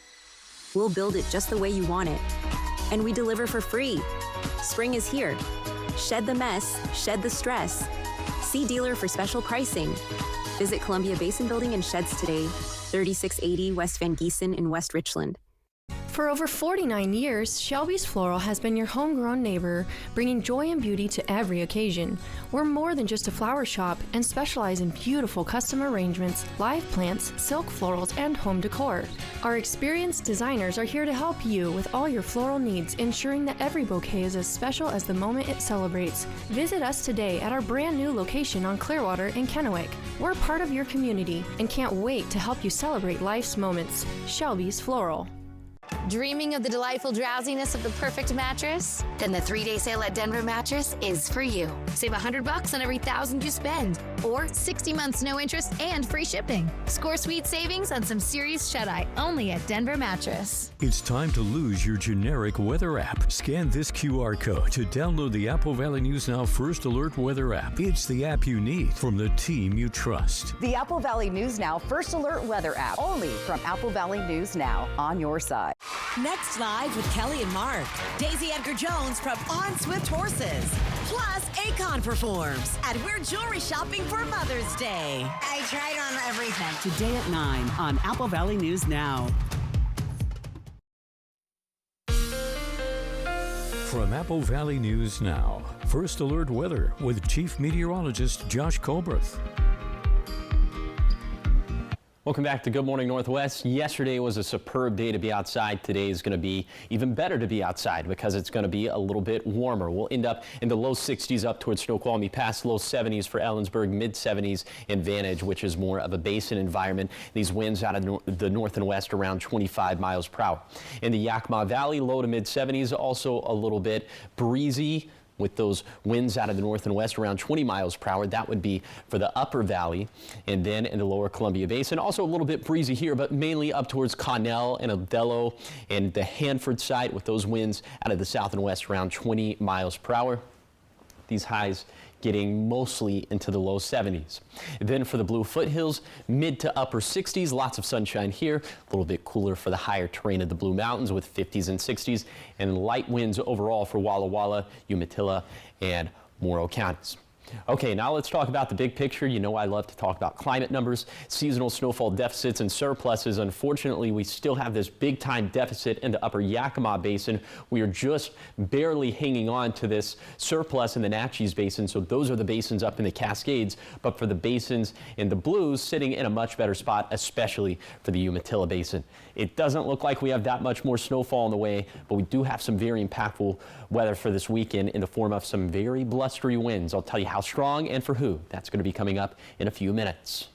We'll build it just the way you want it. And we deliver for free. Spring is here. Shed the mess, shed the stress. See dealer for special pricing. Visit Columbia Basin Building and Sheds today, 3680 West Van Giesen in West Richland. For over 49 years, Shelby's Floral has been your homegrown neighbor, bringing joy and beauty to every occasion. We're more than just a flower shop and specialize in beautiful custom arrangements, live plants, silk florals, and home decor. Our experienced designers are here to help you with all your floral needs, ensuring that every bouquet is as special as the moment it celebrates. Visit us today at our brand new location on Clearwater in Kennewick. We're part of your community and can't wait to help you celebrate life's moments. Shelby's Floral. Dreaming of the delightful drowsiness of the perfect mattress? Then the 3-day sale at Denver Mattress is for you. Save $100 on every $1,000 you spend, or 60 months no interest and free shipping. Score sweet savings on some serious shut-eye only at Denver Mattress. It's time to lose your generic weather app. Scan this QR code to download the Apple Valley News Now First Alert Weather app. It's the app you need from the team you trust. The Apple Valley News Now First Alert Weather app, only from Apple Valley News Now, on your side. Next live with Kelly and Mark. Daisy Edgar Jones from On Swift Horses. Plus, Akon performs at We're Jewelry Shopping for Mother's Day. I tried on everything. Today at 9 on Apple Valley News Now. From Apple Valley News Now, First Alert Weather with Chief Meteorologist Josh Colbreth. Welcome back to Good Morning Northwest. Yesterday was a superb day to be outside. Today is going to be even better to be outside because it's going to be a little bit warmer. We'll end up in the low 60s up towards Snoqualmie, past low 70s for Ellensburg, mid 70s in Vantage, which is more of a basin environment. These winds out of the north and west around 25 miles per hour. In the Yakima Valley, low to mid 70s, also a little bit breezy, with those winds out of the north and west around 20 miles per hour. That would be for the upper valley. And then in the lower Columbia Basin, also a little bit breezy here, but mainly up towards Connell and Adello and the Hanford site with those winds out of the south and west around 20 miles per hour. These highs getting mostly into the low 70s. Then for the Blue Foothills, mid to upper 60s, lots of sunshine here, a little bit cooler for the higher terrain of the Blue Mountains with 50s and 60s, and light winds overall for Walla Walla, Umatilla, and Morrow counties. Okay, now let's talk about the big picture. You know I love to talk about climate numbers, seasonal snowfall deficits, and surpluses. Unfortunately, we still have this big-time deficit in the upper Yakima Basin. We are just barely hanging on to this surplus in the Natchez Basin, so those are the basins up in the Cascades. But for the basins in the Blues, sitting in a much better spot, especially for the Umatilla Basin. It doesn't look like we have that much more snowfall on the way, but we do have some very impactful weather for this weekend in the form of some very blustery winds. I'll tell you how strong and for who. That's going to be coming up in a few minutes.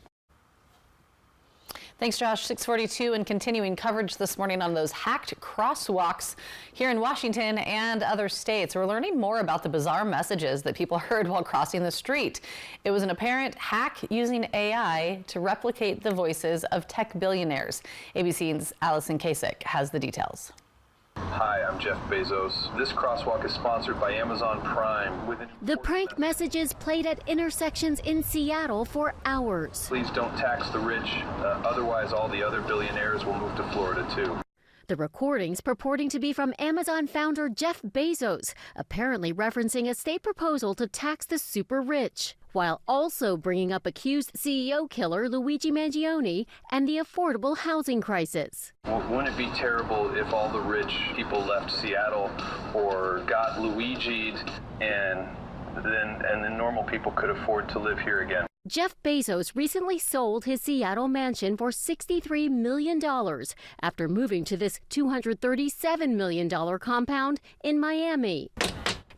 Thanks, Josh. 642 and continuing coverage this morning on those hacked crosswalks here in Washington and other states. We're learning more about the bizarre messages that people heard while crossing the street. It was an apparent hack using AI to replicate the voices of tech billionaires. ABC's Allison Kasich has the details. Hi, I'm Jeff Bezos. This crosswalk is sponsored by Amazon Prime. The prank messages played at intersections in Seattle for hours. Please don't tax the rich, otherwise all the other billionaires will move to Florida too. The recordings purporting to be from Amazon founder Jeff Bezos, apparently referencing a state proposal to tax the super rich, while also bringing up accused CEO killer Luigi Mangione and the affordable housing crisis. Well, wouldn't it be terrible if all the rich people left Seattle or got Luigi'd and then normal people could afford to live here again? Jeff Bezos recently sold his Seattle mansion for $63 million after moving to this $237 million compound in Miami.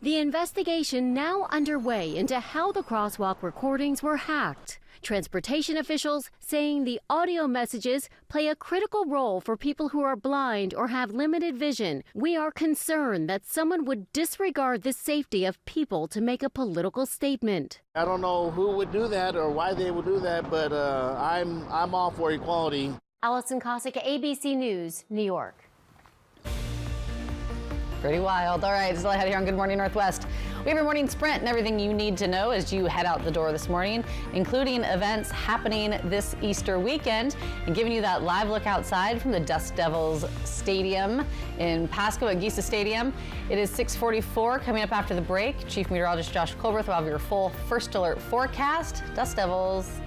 The investigation now underway into how the crosswalk recordings were hacked. Transportation officials saying the audio messages play a critical role for people who are blind or have limited vision. We are concerned that someone would disregard the safety of people to make a political statement. I don't know who would do that or why they would do that, but I'm all for equality. Allison Cossack, ABC News, New York. Pretty wild. All right, still ahead here on Good Morning Northwest. We have your morning sprint and everything you need to know as you head out the door this morning, including events happening this Easter weekend, and giving you that live look outside from the Dust Devils Stadium in Pasco at Giesa Stadium. It is 6:44. Coming up after the break, Chief Meteorologist Josh Colbert will have your full first alert forecast. Dust Devils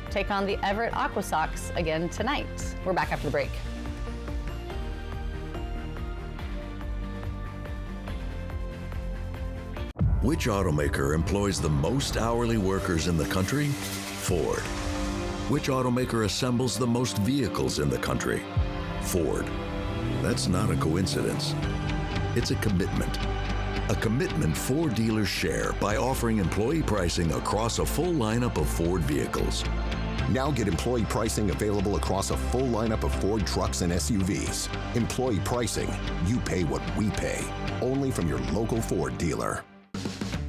take on the Everett Aqua Sox again tonight. We're back after the break. Which automaker employs the most hourly workers in the country? Ford. Which automaker assembles the most vehicles in the country? Ford. That's not a coincidence. It's a commitment. A commitment Ford dealers share by offering employee pricing across a full lineup of Ford vehicles. Now get employee pricing available across a full lineup of Ford trucks and SUVs. Employee pricing. You pay what we pay. Only from your local Ford dealer.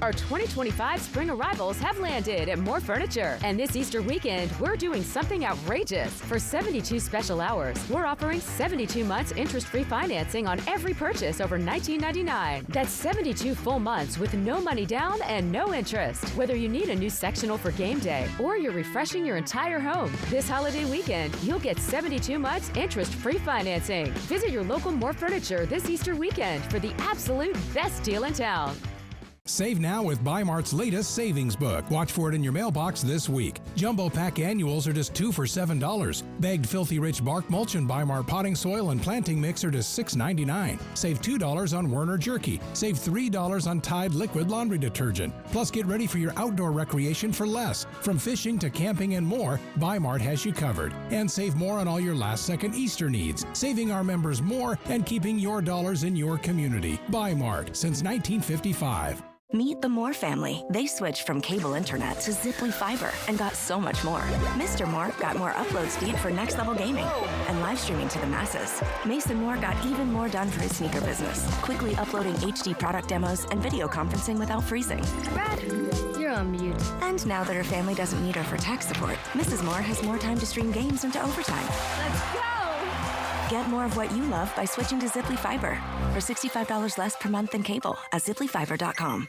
Our 2025 spring arrivals have landed at More Furniture. And this Easter weekend, we're doing something outrageous. For 72 special hours, we're offering 72 months interest-free financing on every purchase over $19.99. That's 72 full months with no money down and no interest. Whether you need a new sectional for game day or you're refreshing your entire home, this holiday weekend, you'll get 72 months interest-free financing. Visit your local More Furniture this Easter weekend for the absolute best deal in town. Save now with Bi-Mart's latest savings book. Watch for it in your mailbox this week. Jumbo Pack annuals are just $2 for $7. Bagged Filthy Rich Bark Mulch and Bi-Mart potting soil and planting mix are just $6.99. Save $2 on Werner Jerky. Save $3 on Tide liquid laundry detergent. Plus, get ready for your outdoor recreation for less. From fishing to camping and more, Bi-Mart has you covered. And save more on all your last-second Easter needs. Saving our members more and keeping your dollars in your community. Bi-Mart since 1955. Meet the Moore family. They switched from cable internet to Ziply Fiber and got so much more. Mr. Moore got more upload speed for next level gaming and live streaming to the masses. Mason Moore got even more done for his sneaker business, quickly uploading HD product demos and video conferencing without freezing. Brad, you're on mute. And now that her family doesn't need her for tech support, Mrs. Moore has more time to stream games into overtime. Let's go! Get more of what you love by switching to Ziply Fiber for $65 less per month than cable at ziplyfiber.com.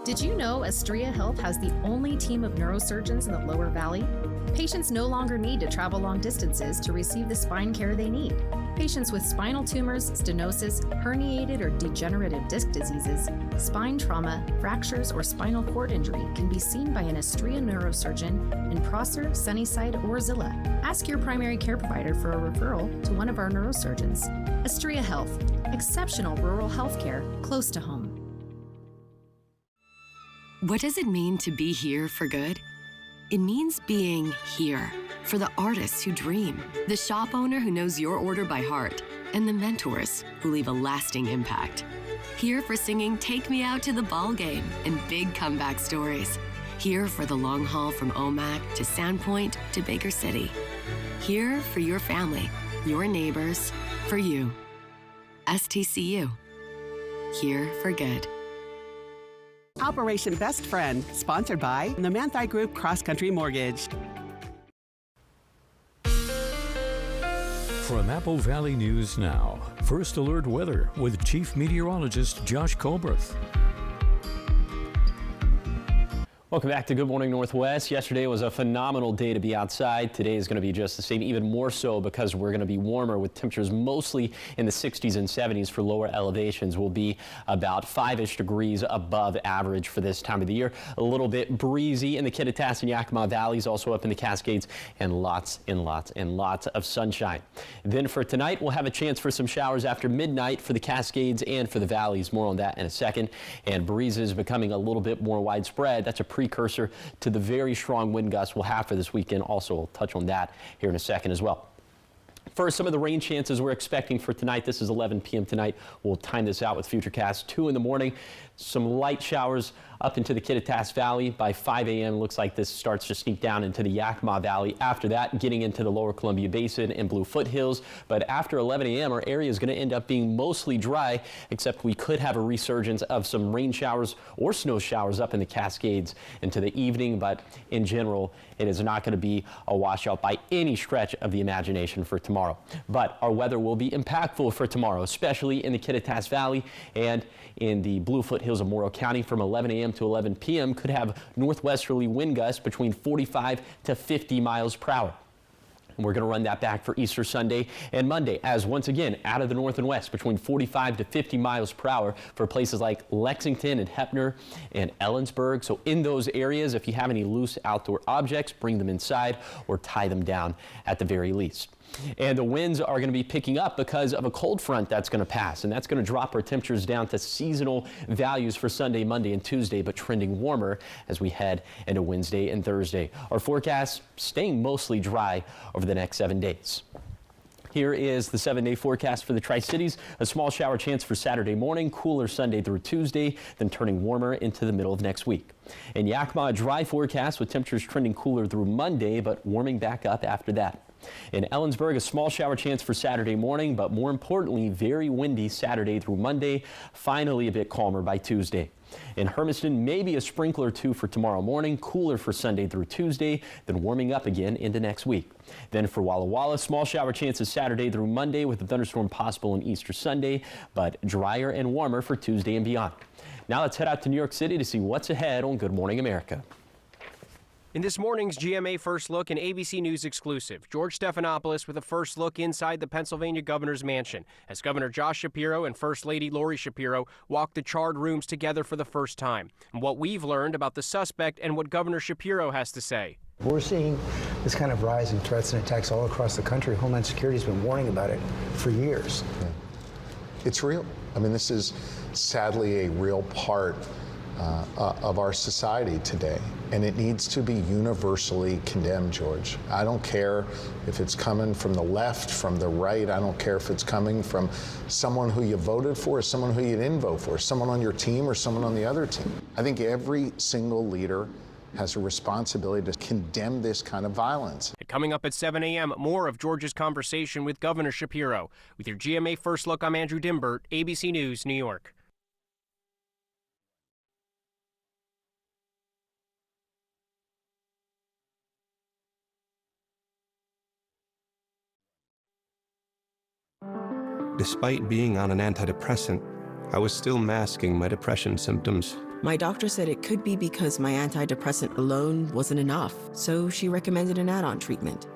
Did you know Astria Health has the only team of neurosurgeons in the Lower Valley? Patients no longer need to travel long distances to receive the spine care they need. Patients with spinal tumors, stenosis, herniated or degenerative disc diseases, spine trauma, fractures, or spinal cord injury can be seen by an Astria neurosurgeon in Prosser, Sunnyside, or Zillah. Ask your primary care provider for a referral to one of our neurosurgeons. Astria Health, exceptional rural health care close to home. What does it mean to be here for good? It means being here for the artists who dream, the shop owner who knows your order by heart, and the mentors who leave a lasting impact. Here for singing Take Me Out to the Ball Game and big comeback stories. Here for the long haul from Omak to Sandpoint to Baker City. Here for your family, your neighbors, for you. STCU. Here for good. Operation Best Friend, sponsored by the Manthei Group Cross Country Mortgage. From Apple Valley News Now, First Alert Weather with Chief Meteorologist Josh Colbert. Welcome back to Good Morning Northwest. Yesterday was a phenomenal day to be outside. Today is going to be just the same, even more so because we're going to be warmer with temperatures mostly in the 60s and 70s for lower elevations. Will be about 5-ish degrees above average for this time of the year. A little bit breezy in the Kittitas and Yakima Valleys, also up in the Cascades, and lots and lots and lots of sunshine. Then for tonight, we'll have a chance for some showers after midnight for the Cascades and for the valleys. More on that in a second. And breezes becoming a little bit more widespread. That's a precursor to the very strong wind gusts we'll have for this weekend. Also, we'll touch on that here in a second as well. For some of the rain chances we're expecting for tonight, this is 11 p.m. tonight. We'll time this out with Futurecast 2 in the morning. Some light showers up into the Kittitas Valley. By 5 a.m. looks like this starts to sneak down into the Yakima Valley. After that, getting into the lower Columbia Basin and Blue Foothills. But after 11 a.m., our area is going to end up being mostly dry, except we could have a resurgence of some rain showers or snow showers up in the Cascades into the evening. But in general, it is not going to be a washout by any stretch of the imagination for tomorrow. But our weather will be impactful for tomorrow, especially in the Kittitas Valley and in the Blue Foothills of Morrow County from 11 a.m. to 11 p.m. Could have northwesterly wind gusts between 45 to 50 miles per hour. And we're going to run that back for Easter Sunday and Monday, as once again out of the north and west between 45 to 50 miles per hour for places like Lexington and Heppner and Ellensburg. So in those areas, if you have any loose outdoor objects, bring them inside or tie them down at the very least. And the winds are going to be picking up because of a cold front that's going to pass, and that's going to drop our temperatures down to seasonal values for Sunday, Monday, and Tuesday, but trending warmer as we head into Wednesday and Thursday. Our forecast staying mostly dry over the next 7 days. Here is the 7-day forecast for the Tri-Cities. A small shower chance for Saturday morning, cooler Sunday through Tuesday, then turning warmer into the middle of next week. In Yakima, a dry forecast with temperatures trending cooler through Monday, but warming back up after that. In Ellensburg, a small shower chance for Saturday morning, but more importantly, very windy Saturday through Monday, finally a bit calmer by Tuesday. In Hermiston, maybe a sprinkler or two for tomorrow morning, cooler for Sunday through Tuesday, then warming up again into next week. Then for Walla Walla, small shower chances Saturday through Monday with a thunderstorm possible on Easter Sunday, but drier and warmer for Tuesday and beyond. Now let's head out to New York City to see what's ahead on Good Morning America. In this morning's GMA First Look, an ABC News exclusive, George Stephanopoulos with a first look inside the Pennsylvania governor's mansion as Governor Josh Shapiro and First Lady Lori Shapiro walk the charred rooms together for the first time, and what we've learned about the suspect and what Governor Shapiro has to say. We're seeing this kind of rise in threats and attacks all across the country. Homeland Security has been warning about it for years. Yeah. It's real. I mean, this is sadly a real part of our society today, and it needs to be universally condemned, George. I don't care if it's coming from the left, from the right. I don't care if it's coming from someone who you voted for, or someone who you didn't vote for, someone on your team or someone on the other team. I think every single leader has a responsibility to condemn this kind of violence. Coming up at 7 a.m., more of George's conversation with Governor Shapiro. With your GMA First Look, I'm Andrew Dimbert, ABC News, New York. Despite being on an antidepressant, I was still masking my depression symptoms. My doctor said it could be because my antidepressant alone wasn't enough, so she recommended an add-on treatment.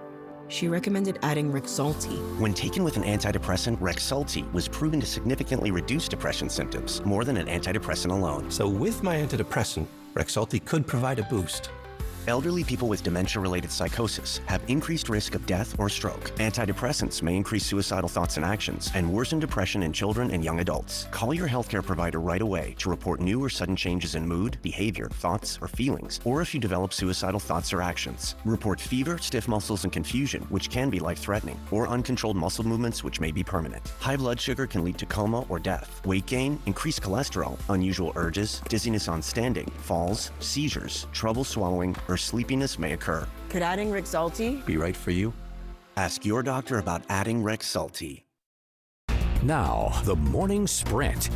She recommended adding Rexulti. When taken with an antidepressant, Rexulti was proven to significantly reduce depression symptoms, more than an antidepressant alone. So with my antidepressant, Rexulti could provide a boost. Elderly people with dementia-related psychosis have increased risk of death or stroke. Antidepressants may increase suicidal thoughts and actions and worsen depression in children and young adults. Call your healthcare provider right away to report new or sudden changes in mood, behavior, thoughts, or feelings, or if you develop suicidal thoughts or actions. Report fever, stiff muscles, and confusion, which can be life-threatening, or uncontrolled muscle movements, which may be permanent. High blood sugar can lead to coma or death. Weight gain, increased cholesterol, unusual urges, dizziness on standing, falls, seizures, trouble swallowing, or sleepiness may occur. Could adding Rexulti be right for you? Ask your doctor about adding Rexulti. Now, the Morning Sprint.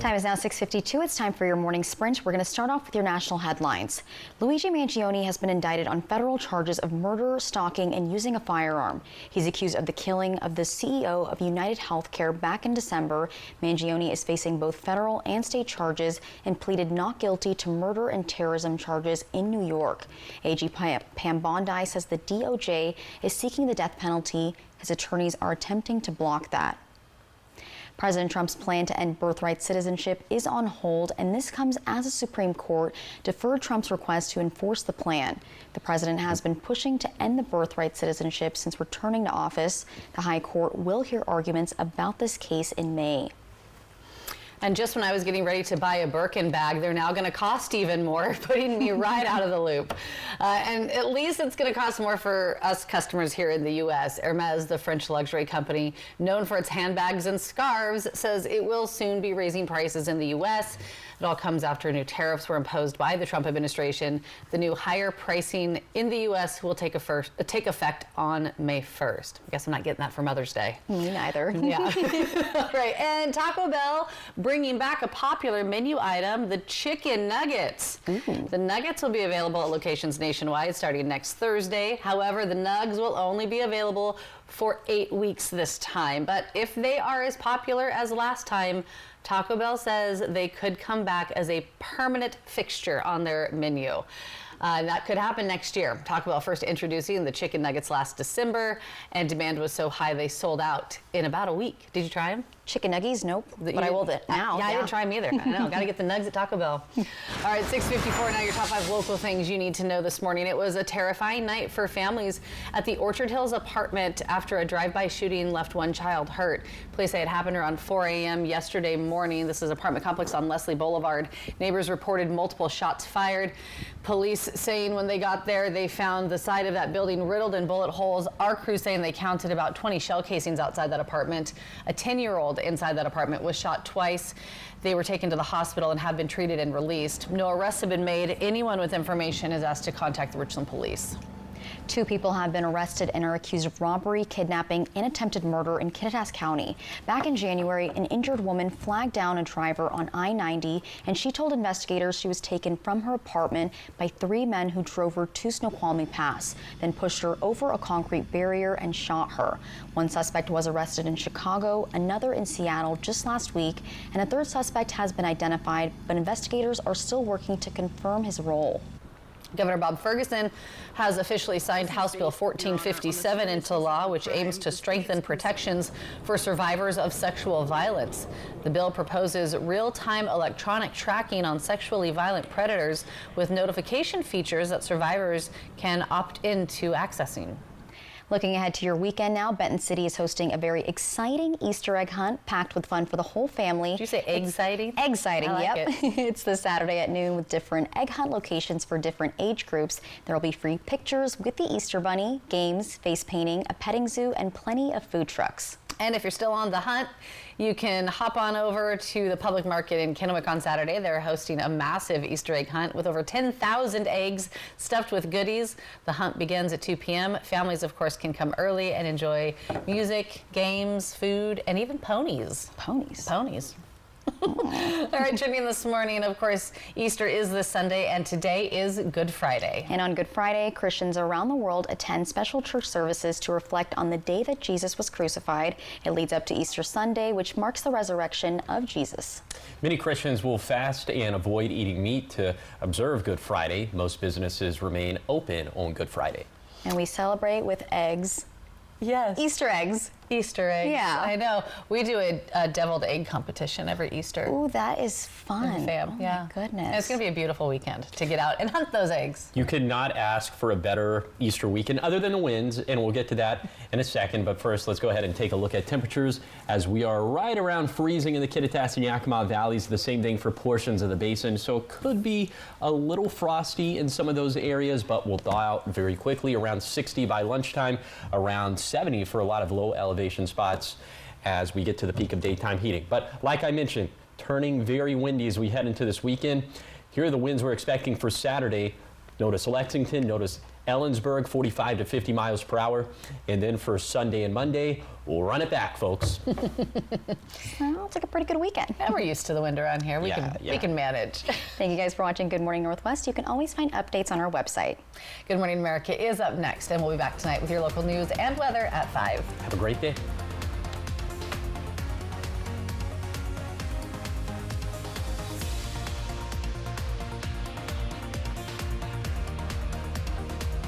Time is now 6:52. It's time for your morning sprint. We're going to start off with your national headlines. Luigi Mangione has been indicted on federal charges of murder, stalking, and using a firearm. He's accused of the killing of the CEO of United Healthcare back in December. Mangione is facing both federal and state charges and pleaded not guilty to murder and terrorism charges in New York. AG Pam Bondi says the DOJ is seeking the death penalty. His attorneys are attempting to block that. President Trump's plan to end birthright citizenship is on hold, and this comes as the Supreme Court deferred Trump's request to enforce the plan. The president has been pushing to end the birthright citizenship since returning to office. The High Court will hear arguments about this case in May. And just when I was getting ready to buy a Birkin bag, they're now going to cost even more, putting me right out of the loop. And at least it's going to cost more for us customers here in the U.S. Hermès, the French luxury company known for its handbags and scarves, says it will soon be raising prices in the U.S. It all comes after new tariffs were imposed by the Trump administration. The new higher pricing in the U.S. will take effect on May 1st. I guess I'm not getting that for Mother's Day. Me neither. Yeah. Right. And Taco Bell bringing back a popular menu item, the chicken nuggets. The nuggets will be available at locations nationwide starting next Thursday. However, the nugs will only be available for 8 weeks this time. But if they are as popular as last time, Taco Bell says they could come back as a permanent fixture on their menu. That could happen next year. Taco Bell first introducing the chicken nuggets last December, and demand was so high they sold out in about a week. Did you try them? Chicken nuggies? Nope. But I will now. Yeah, I didn't try them either. I know. Got to get the nugs at Taco Bell. All right, 6:54 now. Your top 5 local things you need to know this morning. It was a terrifying night for families at the Orchard Hills apartment after a drive-by shooting left one child hurt. Police say it happened around 4 a.m. yesterday morning. This is an apartment complex on Leslie Boulevard. Neighbors reported multiple shots fired. Police saying when they got there, they found the side of that building riddled in bullet holes. Our crew saying they counted about 20 shell casings outside that apartment. A 10-year-old inside that apartment was shot twice. They were taken to the hospital and have been treated and released. No arrests have been made. Anyone with information is asked to contact the Richland Police. 2 people have been arrested and are accused of robbery, kidnapping, and attempted murder in Kittitas County. Back in January, an injured woman flagged down a driver on I-90, and she told investigators she was taken from her apartment by 3 men who drove her to Snoqualmie Pass, then pushed her over a concrete barrier and shot her. One suspect was arrested in Chicago, another in Seattle just last week, and a 3rd suspect has been identified, but investigators are still working to confirm his role. Governor Bob Ferguson has officially signed House Bill 1457 into law, which aims to strengthen protections for survivors of sexual violence. The bill proposes real-time electronic tracking on sexually violent predators with notification features that survivors can opt into accessing. Looking ahead to your weekend now, Benton City is hosting a very exciting Easter egg hunt packed with fun for the whole family. Did you say exciting? Exciting, like yep. It. It's this Saturday at noon with different egg hunt locations for different age groups. There will be free pictures with the Easter Bunny, games, face painting, a petting zoo, and plenty of food trucks. And if you're still on the hunt, you can hop on over to the public market in Kennewick on Saturday. They're hosting a massive Easter egg hunt with over 10,000 eggs stuffed with goodies. The hunt begins at 2 p.m. Families, of course, can come early and enjoy music, games, food, and even ponies. Ponies. All right, trending this morning, of course, Easter is this Sunday, and today is Good Friday. And on Good Friday, Christians around the world attend special church services to reflect on the day that Jesus was crucified. It leads up to Easter Sunday, which marks the resurrection of Jesus. Many Christians will fast and avoid eating meat to observe Good Friday. Most businesses remain open on Good Friday. And we celebrate with eggs. Yes. Easter eggs. Easter eggs. Yeah. I know. We do a deviled egg competition every Easter. Ooh, that is fun. Fam. Oh, yeah. my goodness. And it's going to be a beautiful weekend to get out and hunt those eggs. You could not ask for a better Easter weekend other than the winds, and we'll get to that in a second. But first, let's go ahead and take a look at temperatures as we are right around freezing in the Kittitas and Yakima valleys. The same thing for portions of the basin. So it could be a little frosty in some of those areas, but we'll thaw out very quickly. Around 60 by lunchtime, around 70 for a lot of low elevation spots as we get to the peak of daytime heating. But like I mentioned, turning very windy as we head into this weekend. Here are the winds we're expecting for Saturday. Notice Lexington, notice Ellensburg, 45 to 50 miles per hour. And then for Sunday and Monday, we'll run it back, folks. Well, it's like a pretty good weekend. Yeah, we're used to the wind around here. We can manage. Thank you guys for watching Good Morning Northwest. You can always find updates on our website. Good Morning America is up next, and we'll be back tonight with your local news and weather at 5. Have a great day.